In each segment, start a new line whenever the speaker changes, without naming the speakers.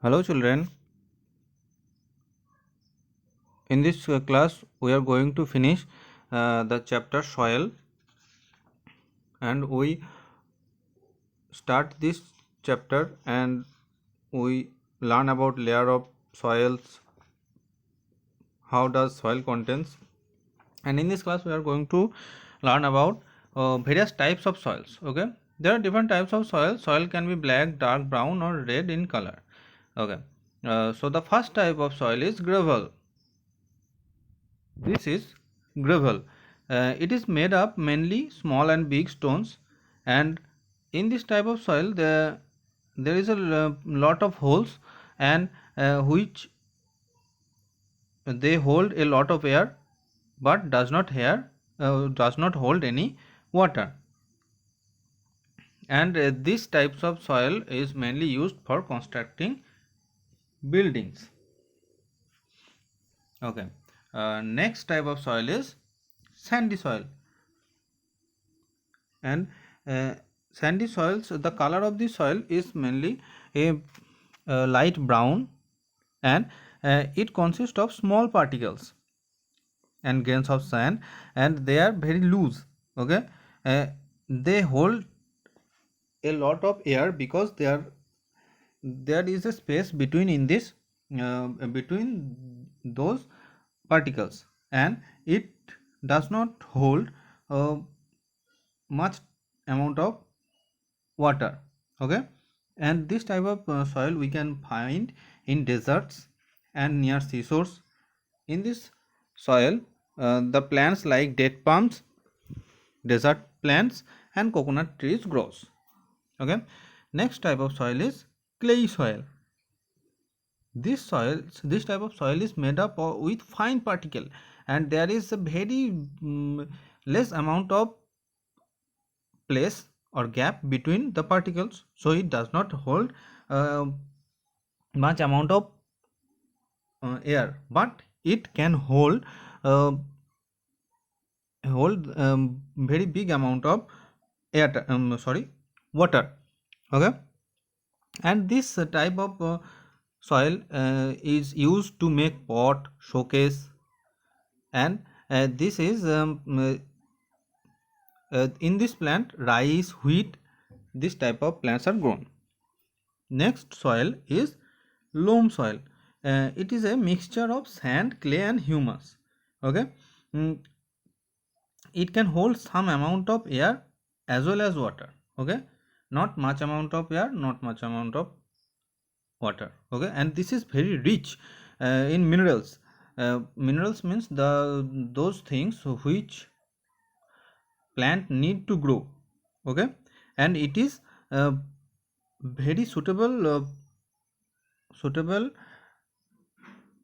Hello children, in this class we are going to finish the chapter soil, and we start this chapter and we learn about layer of soils, how does soil contents, and in this class we are going to learn about various types of soils. Okay, there are different types of soil can be black, dark brown or red in color. Okay, so the first type of soil is gravel. This is gravel. It is made up mainly small and big stones, and in this type of soil there is a lot of holes, and which they hold a lot of air, but does not hold any water. And this types of soil is mainly used for constructing buildings. Okay. Next type of soil is sandy soil. And sandy soils, the color of the soil is mainly a light brown, and it consists of small particles and grains of sand, and they are very loose. Okay, they hold a lot of air because there is a space between in this between those particles, and it does not hold much amount of water. Okay, and this type of soil we can find in deserts and near seashores. In this soil, the plants like date palms, desert plants and coconut trees grows. Okay, next type of soil is clay soil. This type of soil is made up with fine particle, and there is a very less amount of place or gap between the particles, so it does not hold uh, much amount of air, but it can hold very big amount of air water. Okay, and this type of soil is used to make pot, showcase, and this is in this plant rice, wheat, this type of plants are grown. Next soil is loam soil. It is a mixture of sand, clay and humus. Okay, mm, it can hold some amount of air as well as water. Okay, not much amount of air, not much amount of water. Okay, and this is very rich in minerals. Minerals means those things which plant need to grow. Okay, and it is very suitable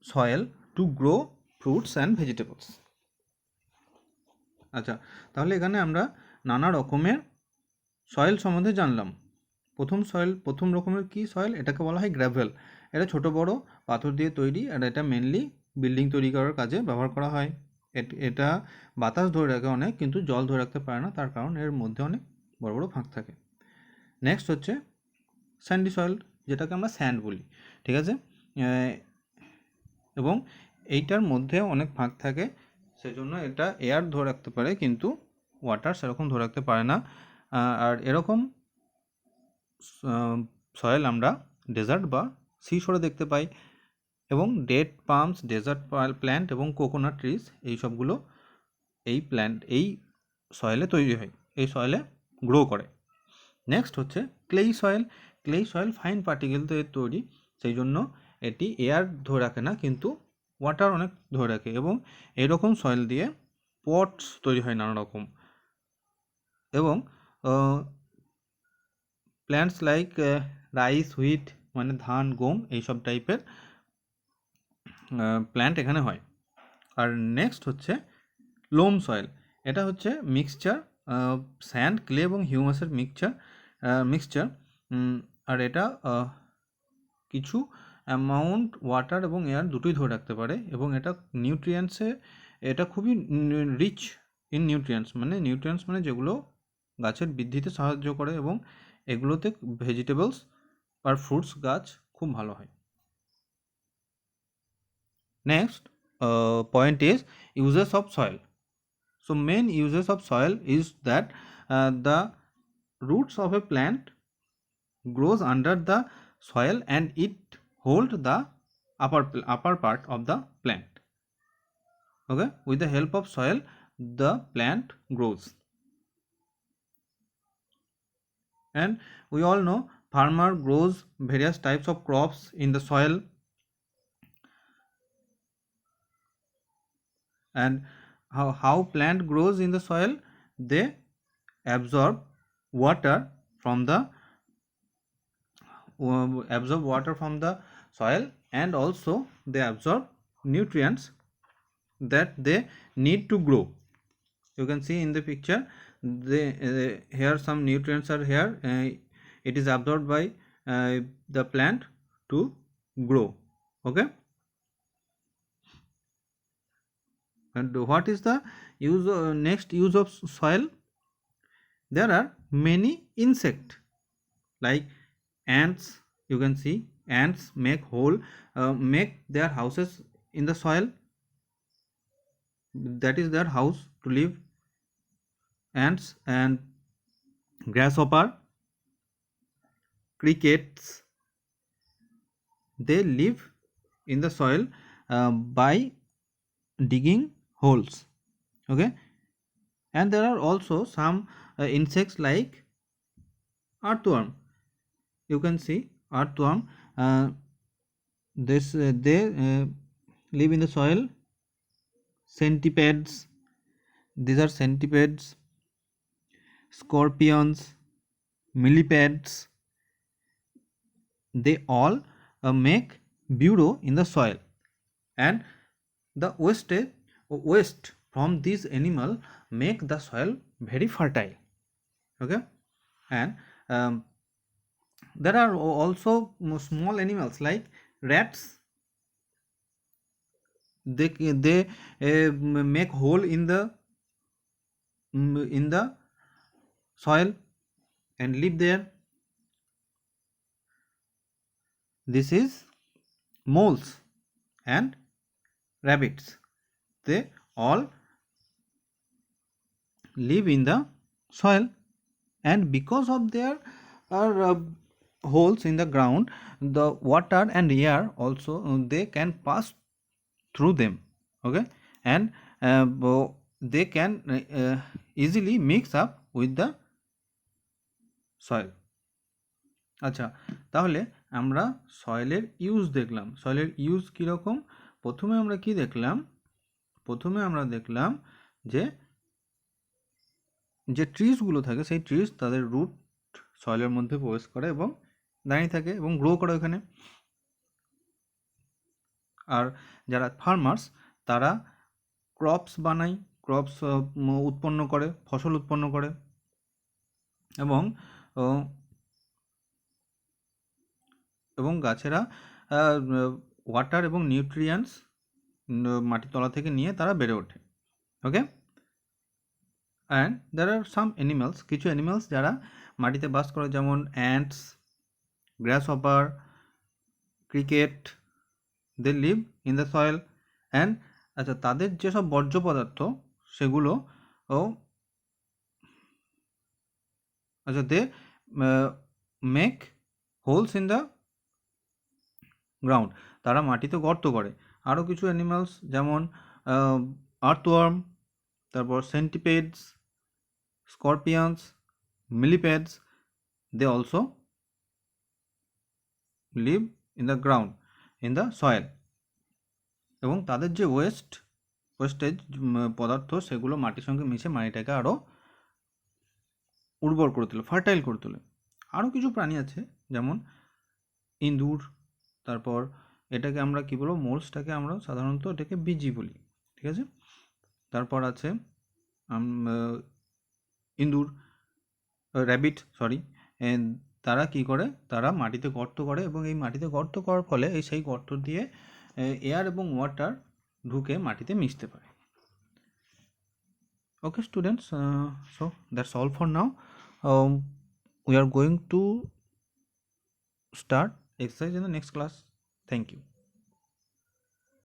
soil to grow fruits and vegetables. আচ্ছা, তাহলে এখানে আমরা নানা রকমের soil সম্বন্ধে জানলাম। প্রথম রকমের কি সয়েল, এটাকে বলা হয় গ্র্যাভেল। এটা ছোট বড় পাথর দিয়ে তৈরি, আর এটা মেনলি বিল্ডিং তৈরি করার কাজে ব্যবহার করা হয়। এটা বাতাস ধরে রাখে অনেক, কিন্তু জল ধরে রাখতে পারে না, তার কারণ এর মধ্যে অনেক বড় বড় ফাঁক থাকে। নেক্সট হচ্ছে স্যান্ডি সয়েল, যেটাকে আমরা স্যান্ড বলি। ঠিক আছে, এবং এইটার মধ্যে অনেক ফাঁক থাকে, সেজন্য এটা এয়ার ধরে রাখতে পারে কিন্তু ওয়াটার সেরকম ধরে রাখতে পারে না। আর এরকম সয়েল আমরা ডেজার্ট বা সি শোরে দেখতে পাই, এবং ডেট পামস, ডেজার্ট প্ল্যান্ট এবং কোকোনাট ট্রিজ এই সবগুলো এই সয়েলে তৈরি হয়, এই সয়েলে গ্রো করে। নেক্সট হচ্ছে clay soil. Clay soil fine particle দিয়ে তৈরি, সেই জন্য এটি এয়ার ধরে রাখে না কিন্তু ওয়াটার অনেক ধরে রাখে, এবং এরকম সয়েল দিয়ে পটস তৈরি হয় নানা রকম। এবং প্ল্যান্টস লাইক রাইস, হুইট মানে ধান, গম এইসব টাইপের প্ল্যান্ট এখানে হয়। আর নেক্সট হচ্ছে লোম সয়েল। এটা হচ্ছে মিক্সচার স্যান্ড, ক্লে এবং হিউমাসের মিক্সচার, আর এটা কিছু অ্যামাউন্ট ওয়াটার এবং এয়ার দুটোই ধরে রাখতে পারে, এবং এটা এটা খুবই রিচ ইন নিউট্রিয়েন্টস মানে যেগুলো গাছের বৃদ্ধিতে সাহায্য করে, এবং এগুলোতে ভেজিটেবলস আর ফ্রুটস গাছ খুব ভালো হয়। Next point is uses of soil. So main uses of soil is that the roots of a plant grows under the soil and it hold the upper part of the plant. Okay, with the help of soil the plant grows. And we all know farmer grows various types of crops in the soil, and how plant grows in the soil, they absorb water from the soil, and also they absorb nutrients that they need to grow. You can see in the picture, they here some nutrients are here, it is absorbed by the plant to grow. Okay, and what is the next use of soil? There are many insects like ants. You can see ants make their houses in the soil. That is their house to live. Ants and grasshopper, crickets, they live in the soil by digging holes. Okay, and there are also some insects like earthworm. You can see earthworm, they live in the soil. Centipedes, these are centipedes. Scorpions, millipedes, they all make burrow in the soil, and the waste from these animal make the soil very fertile. Okay, and there are also small animals like rats. They make hole in the soil and live there. This is moles and rabbits. They all live in the soil, and because of their holes in the ground, the water and air also they can pass through them. Okay, and they can easily mix up with the soil. আচ্ছা, তাহলে আমরা সয়েলের use দেখলাম। সয়েলের use কীরকম? প্রথমে আমরা দেখলাম যে ট্রিজগুলো থাকে, সেই ট্রিজ তাদের রুট সয়েলের মধ্যে প্রবেশ করে এবং দাঁড়িয়ে থাকে এবং গ্রো করে ওখানে। আর যারা ফার্মার্স তারা ক্রপস বানায়, ক্রপস উৎপন্ন করে, ফসল উৎপন্ন করে, এবং গাছেরা ওয়াটার এবং নিউট্রিয়েন্টস মাটির তলা থেকে নিয়ে তারা বেড়ে ওঠে। Okay, and there are some animals, কিছু অ্যানিমালস যারা মাটিতে বাস করে, যেমন ants, grasshopper, cricket, they live in the soil. And আচ্ছা, তাদের যেসব বর্জ্য পদার্থ সেগুলো they make holes in the ground, তারা মাটিতে গর্ত করে। আরও কিছু অ্যানিমালস যেমন আর্থওয়ার্ম, তারপর centipedes, scorpions, millipedes, they also live in the ground, in the soil. এবং তাদের যে ওয়েস্টেজ পদার্থ সেগুলো মাটির সঙ্গে মিশে মাটিটাকে আরও উর্বর করে তোলে, ফার্টাইল করে তোলে। আরও কিছু প্রাণী আছে যেমন ইঁদুর, তারপর এটাকে আমরা কী বলবো, মোলসটাকে আমরা সাধারণত এটাকে বিজি বলি, ঠিক আছে। তারপর আছে ইঁদুর, র্যাবিট, তারা কি করে, তারা মাটিতে গর্ত করে এবং এই মাটিতে গর্ত করার ফলে সেই গর্ত দিয়ে এয়ার এবং ওয়াটার ঢুকে মাটিতে মিশতে পারে। Okay students, so that's all for now. We are going to start exercise in the next class. Thank you.